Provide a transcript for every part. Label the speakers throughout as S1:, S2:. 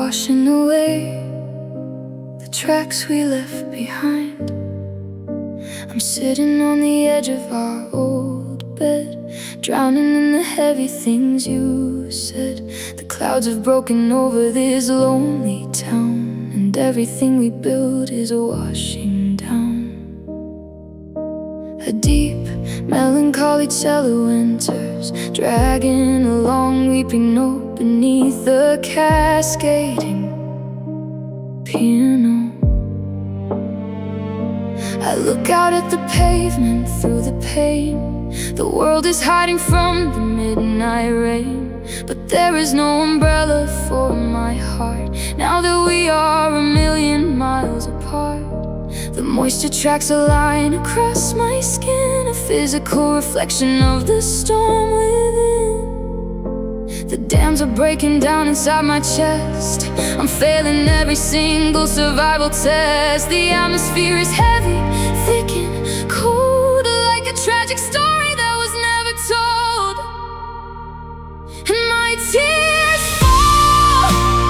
S1: washing away the tracks we left behind. I'm sitting on the edge of our old bed, drowning in the heavy things you said. The clouds have broken over this lonely town, and everything we built is washing down. A deep, melancholy cello enters, dragging along, weeping note beneath the cascading piano. I look out at the pavement through the pane. The world is hiding from the midnight rain, but there is no umbrella for my heart, now that we are a million miles apart. The moisture tracks a line across my skin, a physical reflection of the storm within. The dams are breaking down inside my chest, I'm failing every single survival test. The atmosphere is heavy, thick and cold, like a tragic story that was never told. And my tears fall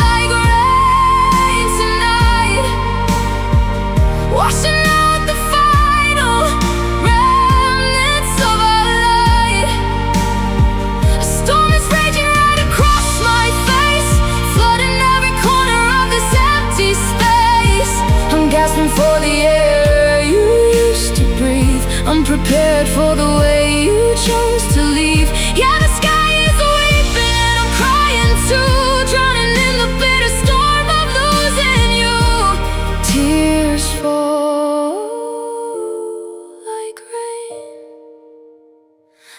S1: like rain tonight, washing out the final remnants of our light. A storm is raging right across my face, flooding every corner of this empty space. I'm gasping for the air you used to breathe, unprepared for the way you chose to leave. Yeah, the sky is weeping and I'm crying too, drowning in the bitter storm of losing you. Tears fall like rain.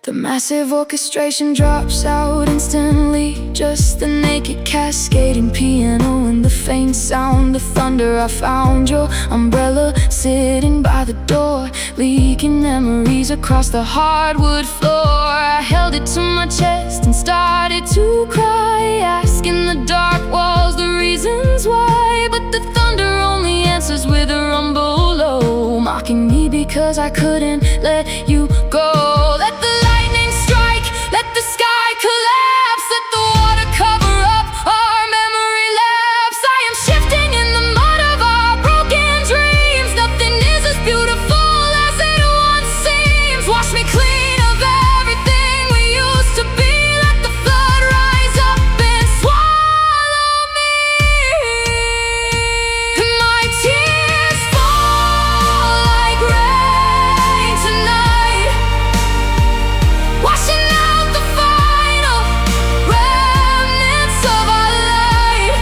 S1: The massive orchestration drops out instantly, just the naked cascading piano and the faint sound of thunder. I found your umbrella sitting by the door, leaking memories across the hardwood floor. I held it to my chest and started to cry, asking the dark walls the reasons why. But the thunder only answers with a rumble low, mocking me because I couldn't let you go. Let the lightning strike, let the sky collapse, let the water cover up our memory lapse. I am shifting in the mud of our broken dreams. Nothing is as beautiful as it once seems. Wash me clean of everything we used to be. Let the flood rise up and swallow me. And my tears fall like rain tonight, washing out the final remnants of our light.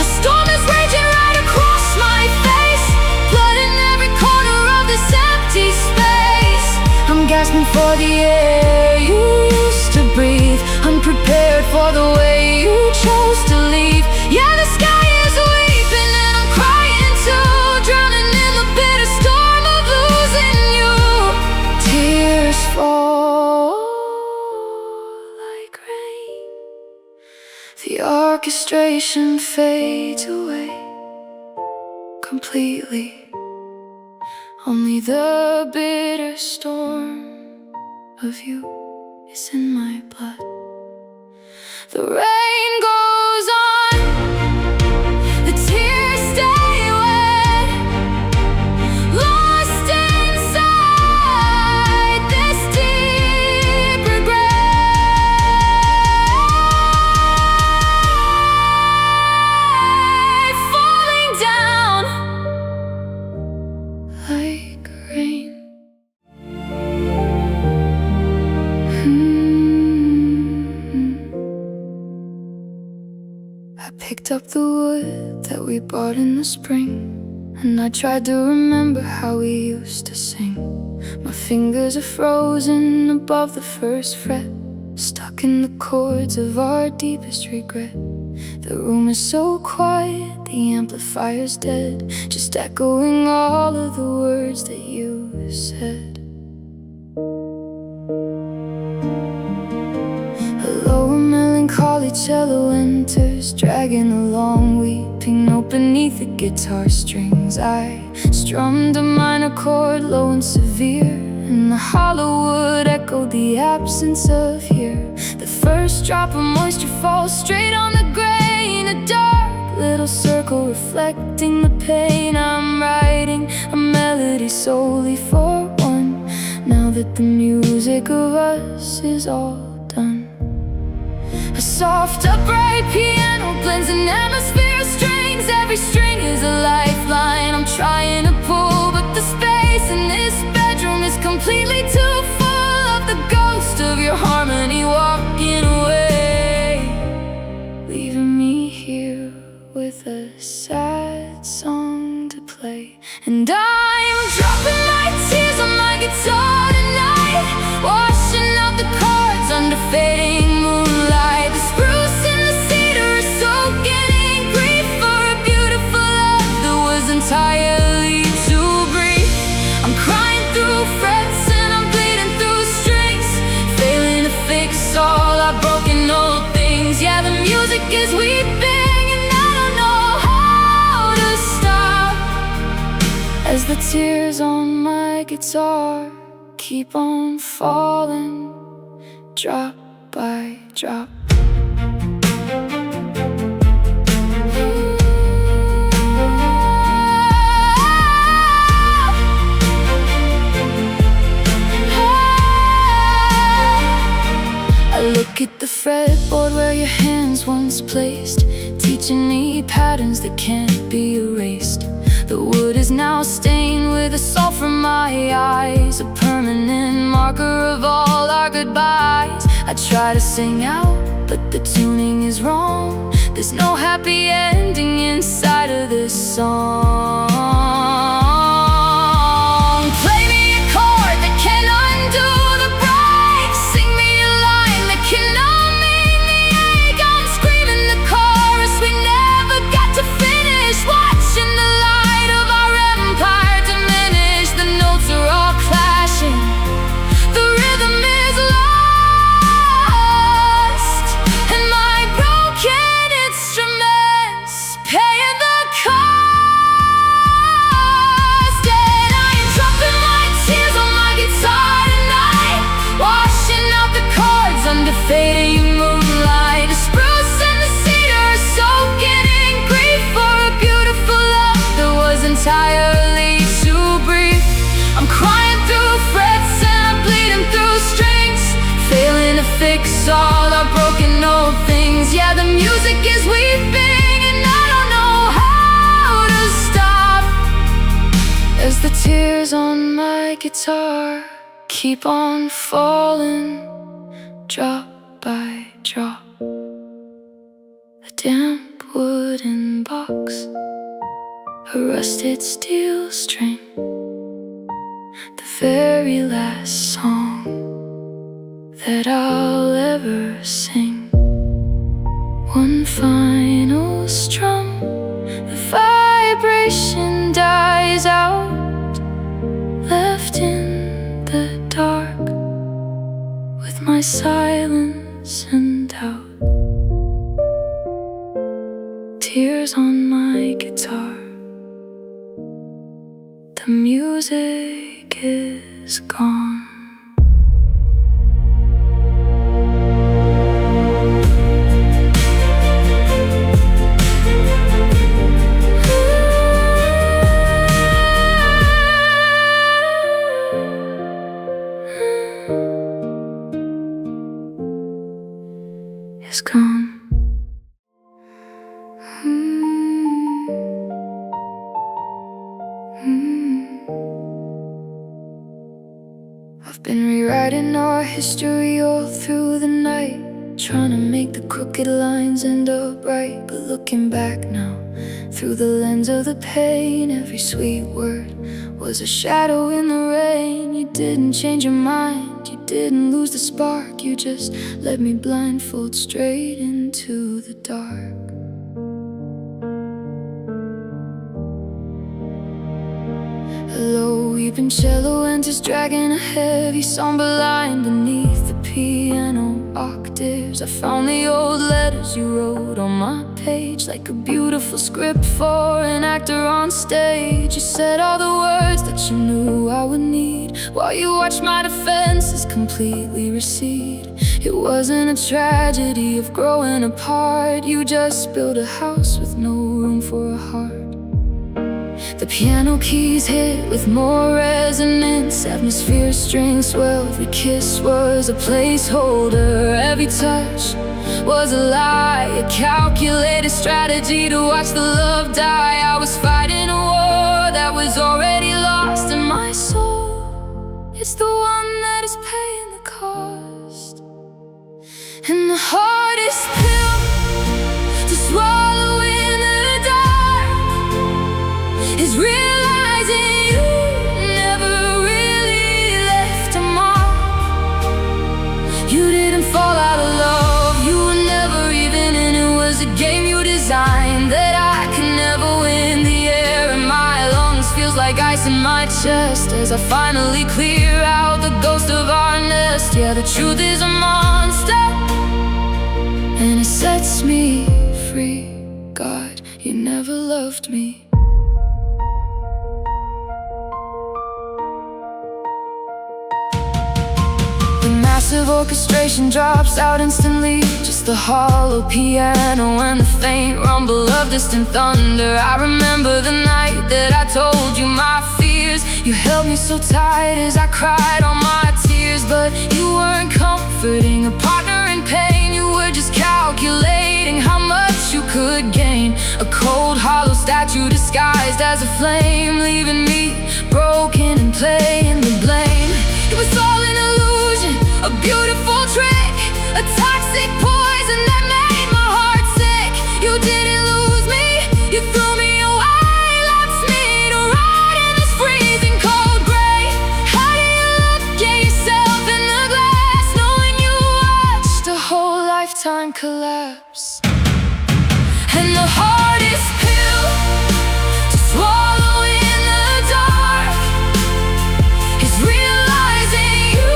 S1: A storm is raging right across my face, flooding every corner of this empty space. I'm gasping for the air you used to breathe, unprepared for the way you chose to leave. Yeah, the sky is weeping and I'm crying too, drowning in the bitter storm of losing you. Tears fall like rain. The orchestration fades away completely, only the bitter storm of you is in my blood. The rain goes on, the tears stay wet, lost inside this deep regret, falling down like rain. I picked up the wood that we bought in the spring, and I tried to remember how we used to sing. My fingers are frozen above the first fret, stuck in the chords of our deepest regret. The room is so quiet, the amplifier's dead, just echoing all of the words that you said. Melancholy cello enters, dragging along, weeping note beneath the guitar strings. I strummed a minor chord, low and severe, and the hollow wood echoed the absence of here. The first drop of moisture falls straight on the grain, a echo reflecting the pain. I'm writing a melody solely for one, now that the music of us is all done. A soft, upright piano blends an atmosphere of strings. Every string is a lifeline I'm trying to pull, but the space in this bedroom is completely too full of the ghost of your harmony walking away, leaving me here with a sad song to play. And I'm dropping my tears on my guitar tonight, washing out the chords under fading moonlight. The spruce and the cedar are soaking in grief for a beautiful love that was entirely too brief. I'm crying through frets and I'm bleeding through strings, failing to fix all our broken old things. Yeah, the music is weeping and I don't know how to stop, as the tears on my guitar keep on falling, drop by drop. I look at the fretboard where your hands once placed, teaching me patterns that can't be erased. The wood is now stained with the salt from my eyes, a permanent marker of all our goodbyes. I try to sing out, but the tuning is wrong. There's no happy ending inside of this song. Play me a chord that can undo the break, sing me a line that can numb me the ache. I'm screaming the chorus we never got to finish, watching the light of our empire diminish. The notes are all clashing, the rhythm is lost, and my broken instruments paying the cost. And I am dropping my tears on my guitar tonight, washing out the chords under fading moonlight. The spruce and the cedar are soaking in grief for a beautiful love that was entirely too brief. I'm crying through frets and I'm bleeding through strings, failing to fix all our broken old things. Yeah, the music is weeping and I don't know how to stop, as the tears on my guitar keep on falling, drop by drop. A damp wooden box, a rusted steel string, the very last song that I'll ever sing. One final strum, the vibration dies out, left in the dark with my silence and doubt. Tears on my guitar, the music is gone. Is gone. I've been rewriting our history all through the night, trying to make the crooked lines end up right. But looking back now, through the lens of the pain, every sweet word was a shadow in the rain. You didn't change your mind, you didn't lose the spark, you just let me blindfold straight into the dark. A low weeping cello enters, dragging a heavy somber line beneath the piano octaves. I found the old letters you wrote on my page, like a beautiful script for an actor on stage. You said all the words that you knew I would need, while you watched my defenses completely recede. It wasn't a tragedy of growing apart, you just built a house with no room for for a heart. The piano keys hit with more resonance. Atmosphere strings swelled. The kiss was a placeholder. Every touch was a lie, a calculated strategy to watch the love die. I was fighting a war that was already lost, and my soul is the one that is paying the cost. And the hardest pill to swallow in the dark is realizing you never really left a mark. You didn't fall out of love, you were never even in. It was a game you designed that I could never win. The air in my lungs feels like ice in my chest as I finally clear out the ghost of our nest. Yeah, the truth is a monster, and it sets me free. God, you never loved me. The massive orchestration drops out instantly, just the hollow piano and the faint rumble of distant thunder. I remember the night that I told you my fears. You held me so tight as I cried all my tears, but you weren't comforting a partner in pain. You were just calculating how much you could gain. A cold, hollow statue disguised as a flame, leaving me broken and playing the blame. It was all an illusion, a beautiful trick, a toxic poison that made my heart sick. You didn't lose me, you threw me away, left me to rot in this freezing cold gray. How do you look at yourself in the glass, knowing you watched a whole lifetime collapse? And the hardest pill to swallow in the dark is realizing you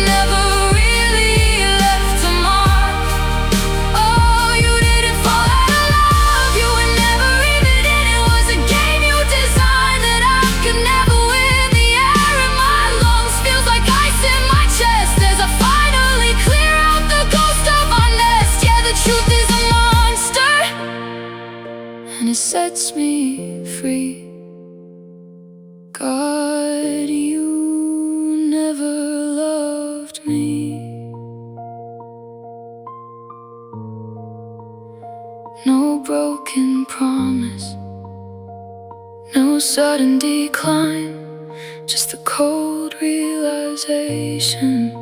S1: never really left a mark. Oh, you didn't fall out of love, you were never even in. It was a game you designed that I could never win. The air in my lungs feels like ice in my chest as I finally clear out the ghost of our nest. Yeah, the truth is a monster, and it sets me free. God, you never loved me. No broken promise, no sudden decline, just the cold realization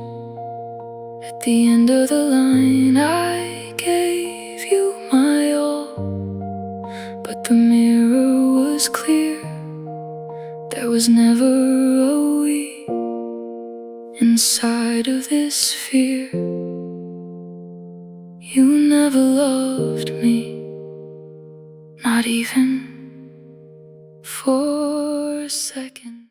S1: at the end of the line. I gave you my all, but the mirror was clear. There was never a we inside of this fear. You never loved me, not even for a second.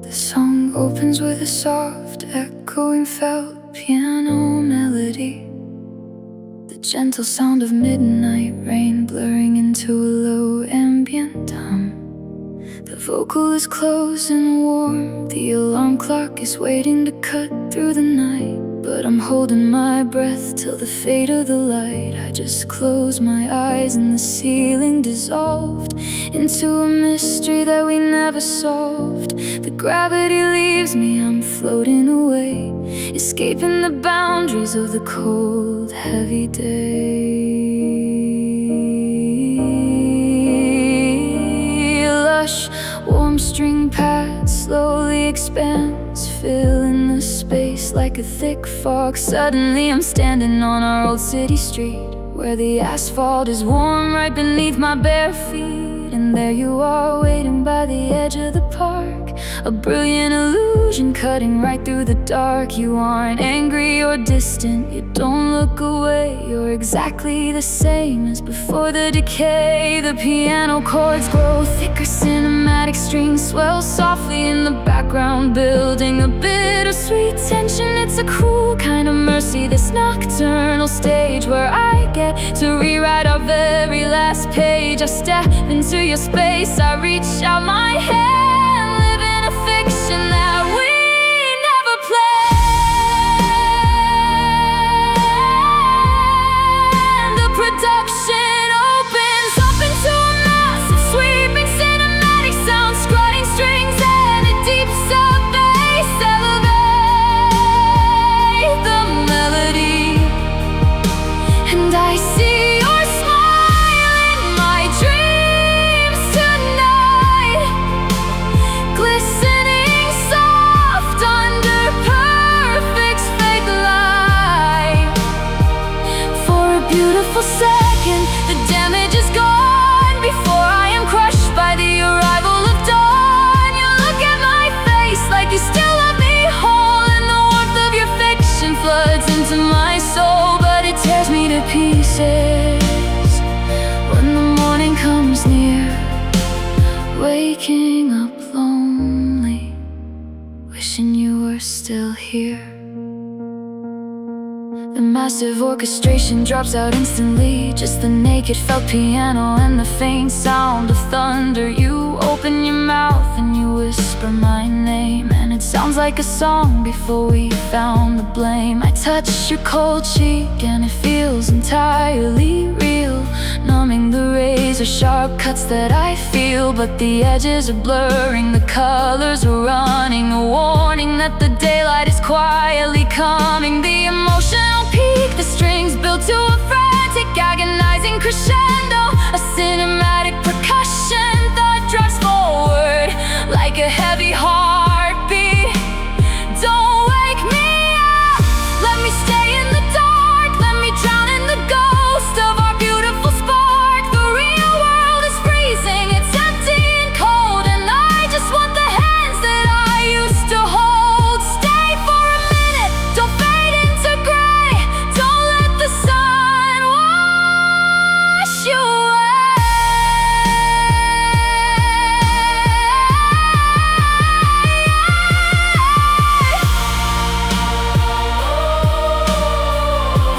S1: The song opens with a soft, echoing felt piano melody. The gentle sound of midnight rain blurring into a low ambient hum. The vocal is close and warm. The alarm clock is waiting to cut through the night, but I'm holding my breath till the fade of the light. I just closed my eyes and the ceiling dissolved into a mystery that we never solved. The gravity leaves me, I'm floating away, escaping the boundaries of the cold, heavy day. Lush, warm string pads slowly expands, filling the space like a thick fog. Suddenly I'm standing on our old city street, where the asphalt is warm right beneath my bare feet. And there you are, waiting by the edge of the park, a brilliant illusion cutting right through the dark. You aren't angry or distant, you don't look away. You're exactly the same as before the decay. The piano chords grow thicker, cinematic strings swell softly in the background, building a bittersweet tension. It's a cruel kind of mercy, this nocturnal stage where I get to rewrite our very last page. I step into your space, I reach out my hand, passion that we never planned. The production opens up into a massive, sweeping cinematic sound, scrutting strings and a deep sub-bass elevate the melody. And I see your smile in my dreams tonight, glistening soft under perfect fake light. For a beautiful second, the damage is gone before I am crushed by the arrival of dawn. You look at my face like you still love me whole, and the warmth of your fiction floods into my soul, but it tears me to pieces when the morning comes near. Waking up lonely, wishing you were still here. The massive orchestration drops out instantly, just the naked felt piano and the faint sound of thunder. You open your mouth and you whisper my name, and it sounds like a song before we found the blame. I touch your cold cheek and it feels entirely real, numbing the razor-sharp cuts that I feel. But the edges are blurring, the colors are running, a warning that the daylight is quietly coming. The emotional peak, the strings build to a frantic, agonizing crescendo, a cinematic percussion that drives forward like a heavy heartbeat. Don't wake me up, let me stay in the dark, let me drown in the ghost of our beautiful spark. The real world is freezing, it's empty and cold, and I just want the hands that I used to hold. Stay for a minute, don't fade into gray, don't let the sun wash you away.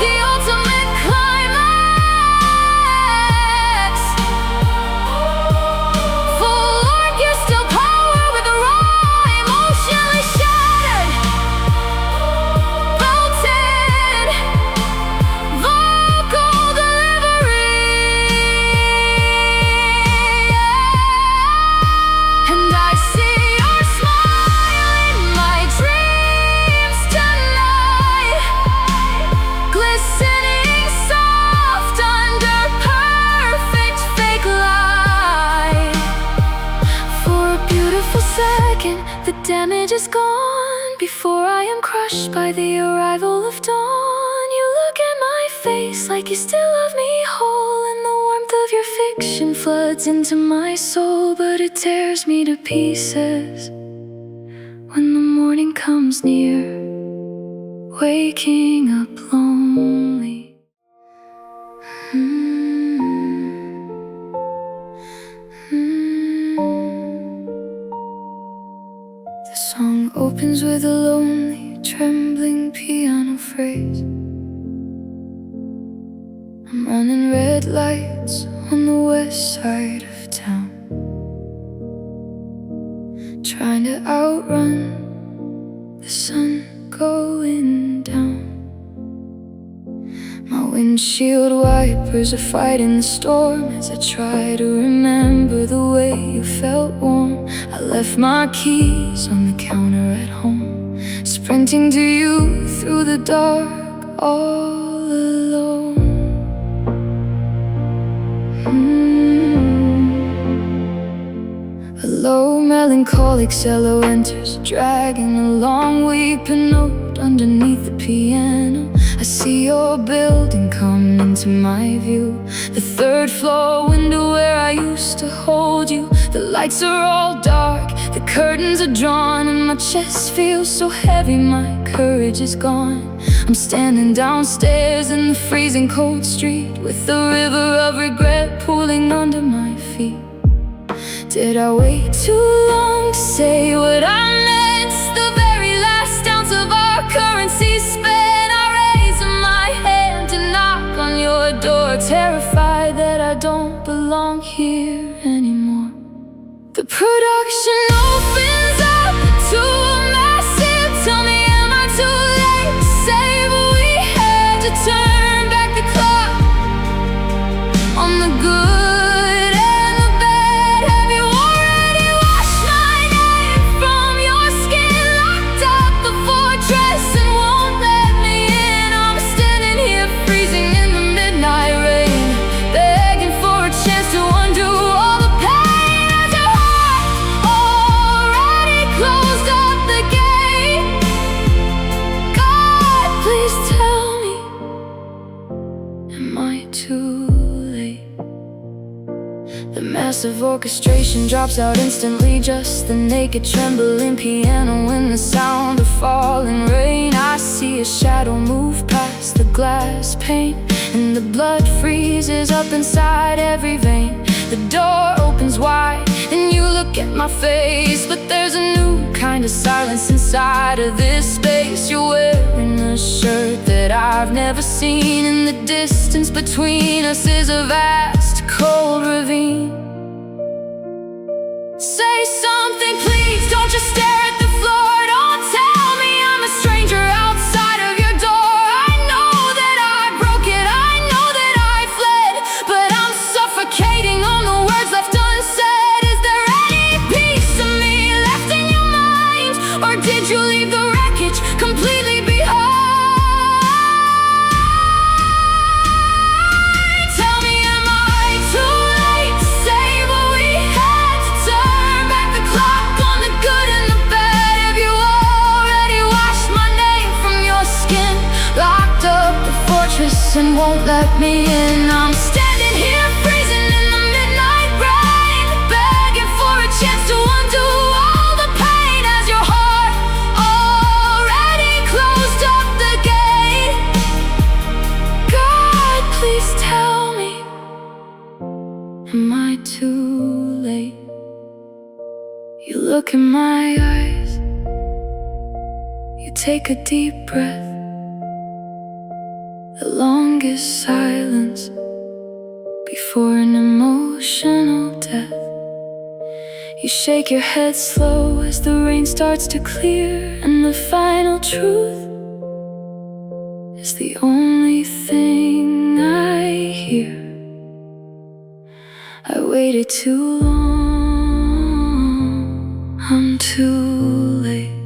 S1: The ultimate climax. Full orc, still power with a raw, emotionally shattered, bolted, vocal delivery. And I see your smile in my dreams tonight, glistening soft under perfect fake light. For a beautiful second, the damage is gone before I am crushed by the arrival of dawn. You look at my face like you still love me whole, and the warmth of your fiction floods into my soul, but it tears me to pieces when the morning comes near. Waking up lonely. The song opens with a lonely, trembling piano phrase. I'm running red lights on the west side of town, trying to outrun the sun going down. My windshield wipers are fighting the storm as I try to remember the way you felt warm. I left my keys on the counter at home, sprinting to you through the dark all alone. A low melancholic cello enters, dragging a long weeping note underneath the piano. I see your building come into my view, the third floor window where I used to hold you. The lights are all dark, the curtains are drawn, and my chest feels so heavy, my courage is gone. I'm standing downstairs in the freezing cold street, with the river of regret pooling under my feet. Did I wait too long to say what I meant? The very last ounce of our currency spent, I raise my hand to knock on your door, terrified that I don't belong here anymore. The production opens up to The massive orchestration drops out instantly, just the naked trembling piano in the sound of falling rain. I see a shadow move past the glass pane, and the blood freezes up inside every vein. The door opens wide, and you look at my face, but there's a new kind of silence inside of this space. You're wearing a shirt that I've never seen, and the distance between us is a vast, cold ravine. Say something, please, don't just stare at the floor. Don't tell me I'm a stranger outside of your door. I know that I broke it, I know that I fled, but I'm suffocating on the words left unsaid. Is there any piece of me left in your mind, or did you leave the wreckage completely behind? Tell me, am I too late to say what we had to turn back the clock on the good and the bad? Have you already washed my name from your skin, locked up the fortress and won't let me in? I'm standing here freezing in the midnight rain, begging for a chance to undo all the pain. As your heart already closed up the gate, God, please tell me, am I too late? You look in my eyes, you take a deep breath, the longest silence before an emotional death. You shake your head slow as the rain starts to clear, and the final truth is the only thing I hear. I waited too long, I'm too late.